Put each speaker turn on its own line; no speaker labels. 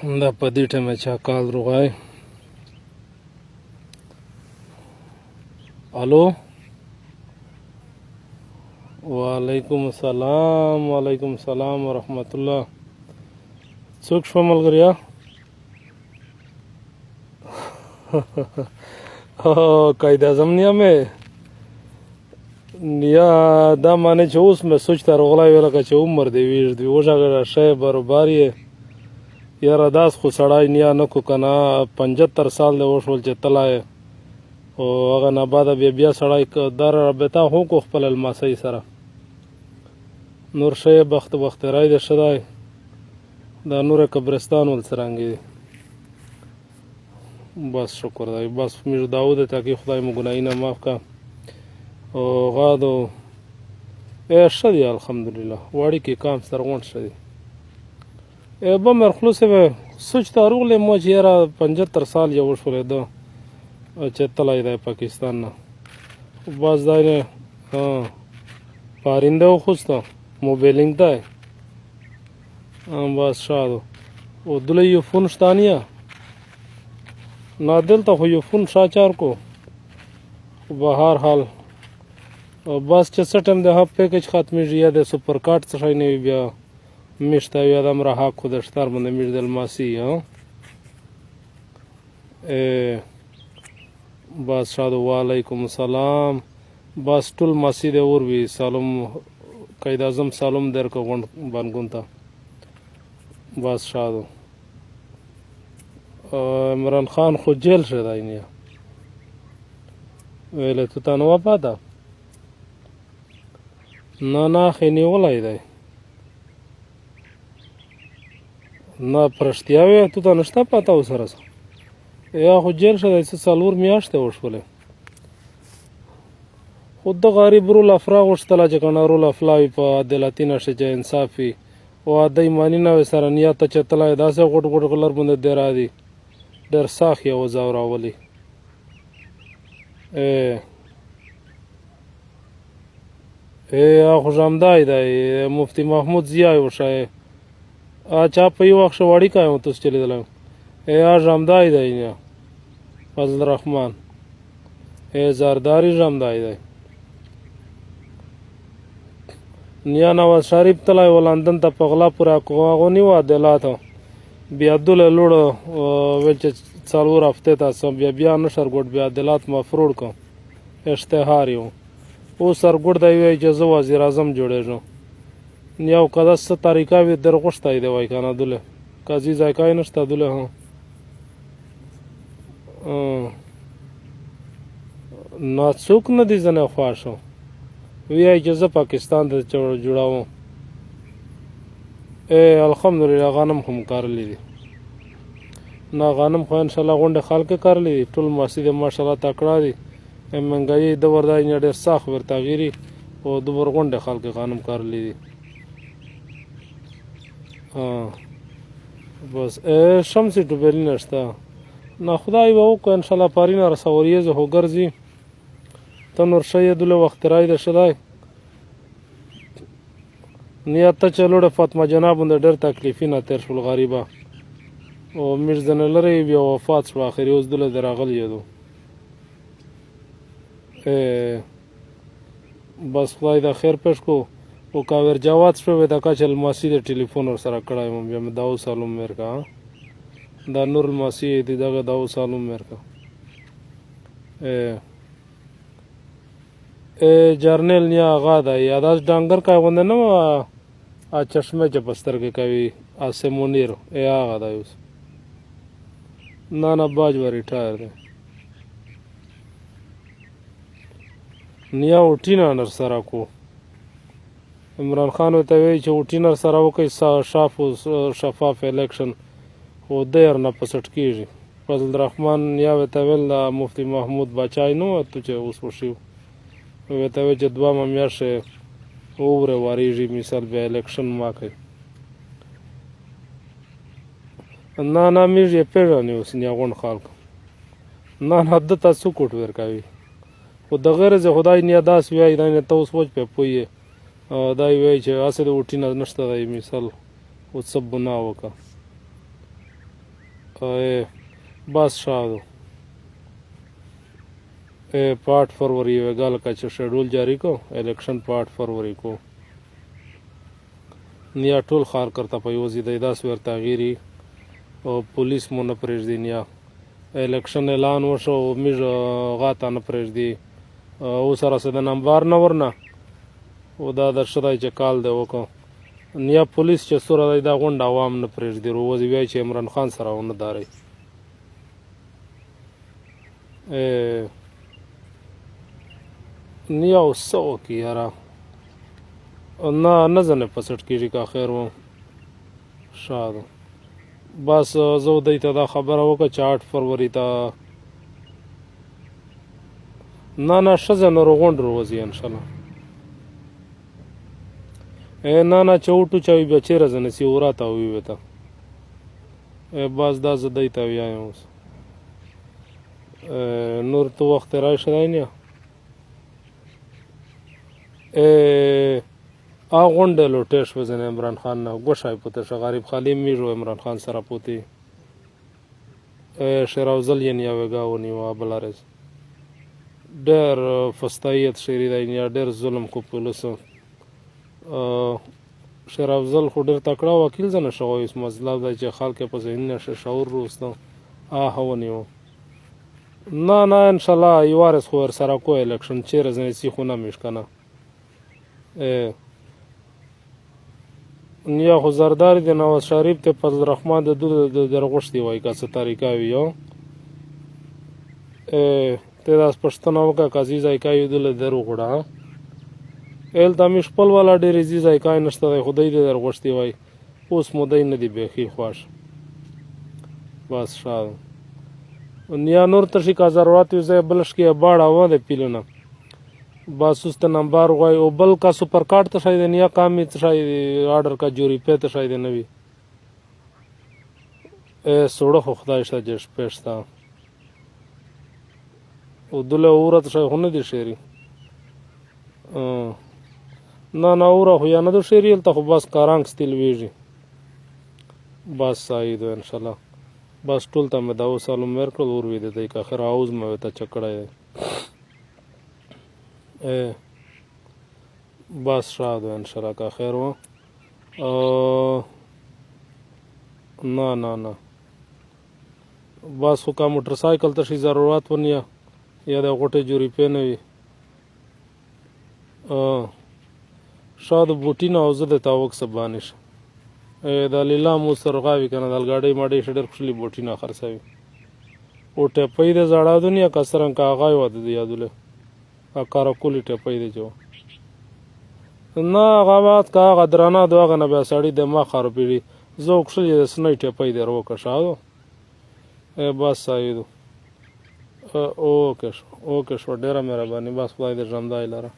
دا په دې ټیمه چا کال روغای. الو وعلیکم السلام. وعلیکم السلام ورحمت الله. څوک شو ملګریا؟ قائد اعظم نیا مې نیا دا معنی چې اوس مې سوچ ته راغلی وی لکه چې عمر دې ویږ دی وژغه شی برابر یې یاره داس خو سړی نیا نه کو که نه 75 سال دی وشول چې تلای او هغه نه بعده بیا سړی دا رابطه خو کو خپل لمسۍ سره نور شی بخت رای دی ښه دی دا نور قبرستان ولڅرنګې دی بس شکر دی بس میر داود تاکي خدای مو ګناهونه معاف کا او غادو ښه دی الحمدلله واړی کې کام سرغونډ ښه دی به مرخلوص سوچ ته راغلی مو چې یاره 75 سال یې وشولی ده چې تللی دی پاکستان نه بس دی نه پارنده وخوسته موبیلینگ دی بس شادو او دله یو فون شته نه دلته خو یو فون شاچار کو به هر حال بس چې څه ټایم د هغه پیکج ختمیږي یا د سوپر کارټ څه شی نه وي بیا میشته وي ادم رها خودشتر باندې میش دل ماسی بس شادو وعلیکم السلام بس ټول ماسی د اور وی سالم قائد اعظم سالم در کو بانګون تا بس شادو عمران خان خو جیل شد اینیا ویله تو تنوا پاتا نه خینی ولای دی نه پرشتیا وی تو ته نشته پاته وسره یا خو جیل شد څه څلور میاشتې وشولې خود د غریب رول افرا غوښتله چې کنه رول افلاوي په عدالتي نشي چې انصاف وي او د ایمانی نه سره نیت چې تلای داسې غټ کلر باندې دی را دي ډېر ساخ یې وځاو راولي خو ژامدای دی مفتی محمود ضیا وشای چا په یو وخت وړي کایم تاسو چلیدل ژامدای دی نه فضل الرحمن زرداری ژامدای دی نیا نواز شریف تلای ولندن ته په غلا پورا کوغونی و عدالت بیا دوله لوړو ول چې څلور هفته تاسو بیا نشر ګډ بیا عدالت مفروض کو اشتهار یو او سرګړ دی وی چې زه وزیر اعظم جوړېږم یو کده ست طریقه وی درغښتای دی وای کنه دوله قاضي ځای نشته دوله نه څوک نه دي زنه خواشو وی چې زه پاکستان ته جوړاوم الحمدلله غنم هم کارلی دي نه غنم خو ان شاء الله غونډه خلک کارلی دي ټول مسجد ماشاءالله تکړه دي منګای د وردای نه ډېر ساخ ورته غیری او د ورغونډه خلک غنم کارلی دي بس شمس ټوبل نشته نه خدای وو کو ان شاء الله پارینه رسوریه زه هو ګرځي تنور شې دله وخت راي د شدای نیت ته چلوړه فاطمه جناب د ډېر تکلیفي نه تیر شول غریبه او مرزن لري بیا وفات شو اخر اوس دله دراغلی یدو بس خدای دا خیر پېښ کو او کاور جواد شو دا کچل ماسی د ټلیفون ور سره کړای مې بیا داو سالم مرکا دا نور ماسی دی دغه داو سالم مرکا جرنل نیا آغا دا یاداش ډنګر کا غوند نه ا چشمه چې بستر کې کوي اسه مونیر آغا دا اوس نه باج و ریټایر دی نیا وټینا نر سره کو عمران خان ته وی چې وټینا سره وکي شفاف الیکشن او دیر نه پسټ کیږي فضل الرحمن نیا ته ویل مفتی محمود بچای نو ته چې اوس وشو ته وی چې دوه میاشه اوره واریږي مثال به الیکشن ما کوي نه میږي پیژنې اوس نه غون خلک نه حد تاسو کوټ ورکوي خو د غیر ز خدای نه داس وی نه ته اوس وځ په پوي دا وی چې اسه د وټینه نشته دی مثال او سب بنا وکا بس شادو 8 فروری وګال کا چې شیډول جاری کو الیکشن 8 فروری کو نیا ټول خار کرتا په یوزي د 10 ور تغیری او پولیس مون نه پرېږدي نیا الیکشن اعلان وشو میږ غاته نه پرېږدي او سره سره د نمبر نه ورنه او دا د شدای چې کال دی وکړو نیا پولیس چې سره دی دا غونډه عوام نه پرېږدي روزي وایي چې عمران خان سره ونه داري نیا اوسو کی یاره نه زنه پسټ کیږي کا خیر و شاد بس زه دوی ته دا خبره وکړه چې 8 فروری ته نه ښځه نور غونډ روزي ان شاء الله نه چوټو چوي بیا چیرې زنه سی وراته وي وته بس دا زه دوی ته وایم اوس نور تو وخت راشه نه غونډه لوټه شو زنه عمران خان نه ګوشای پته ش غریب خالی میجو عمران خان سره پوتی شراوزل یې نه وګاونی و بلارز ډېر فستایت شری دی نه ډېر ظلم کو پولیسو شراوزل خو ډېر تکړه وکیل زنه شو اس مطلب دی چې خلک په ذهن نشه شعور روستو هونیو نه ان شاء الله یوارس خو سره کو الیکشن چیرې زنه سی خو نه مشکنه نیا خو زرداری د نواز شریف ته فضل الرحمن د درغشتي وای کا څه طریقه ویو ته داس پښتنه وکا قاضي ځای کایو دل درو غړه ال تامیش خپل والا ډېر عزیز ځای کای نشته خدای دې درغشتي وای اوس مودای نه دی بخي خوښ بس شاد نیا نور تشی کا ضرورت وي بلش کې باړه و د پیلونه بس است نمبر غوي او بل کا سپر کارت ته شاید نیا کامی ته شاید آرډر کا جوړی په ته شاید نه وي سوړه خو خدای شته جش پېښتا او دله اورت شاید هونه دي شری نه اوره خو یا نه د شری ته خو بس کارانګ ستل ویږي بس سعید ان شاء الله بس ټول ته مې دا وسالو مېر کړ اور وې د دې کا خیر اوز مې ته چکړای بس شاد ان شاء الله کا خیر و نه بس خو کا موټر سایکل ته شي ضرورت ونیا یا د غټه جوړی په نه وي شاد بوټی نه اوزه د تاوک سبانش د لیلا مو سرغاوي کنه د ګاډي ماډي شډر خپل بوټی نه خرڅوي او ټپې د زړه دنیا کسرن کا غای ود دی یادله کارا کولی ټپې دی جو نه غوات کا غدرانه دوغه نه به سړی د ما خرابېږي زه خپل د سنې ټپې دی روکه شاو بس سایدو اوکے شو ډیره مهرباني بس خدای دې ژوندای لره